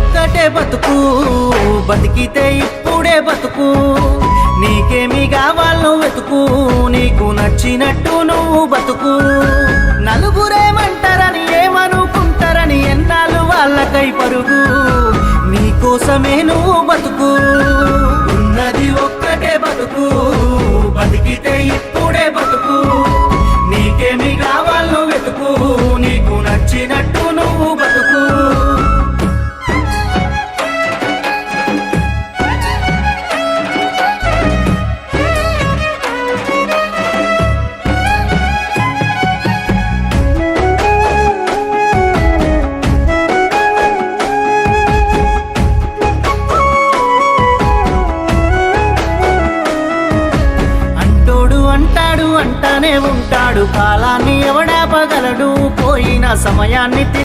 ఒక్కటే బతుకు, బతికితే ఇప్పుడే బతుకు. నీకేమి కావాలో వెతుకు, నీకు నచ్చినట్టు నువ్వు బతుకు. నలుగురేమంటారని ఏమనుకుంటారని ఎన్నాళ్ళు వాళ్ళకై పరుగు. నీకోసమే నువ్వు బతుకు, ఉన్నది ఒక్కటే బతుకు. బతికితే ఇప్పుడే బతుకు. నీకేమి కావాలో వెతుకు, నీకు నచ్చినట్టు నువ్వు బతుకు. అంటాడు అంటానే ఉంటాడు, కాలాన్ని ఎవడాపగలడు, పోయిన సమయాన్ని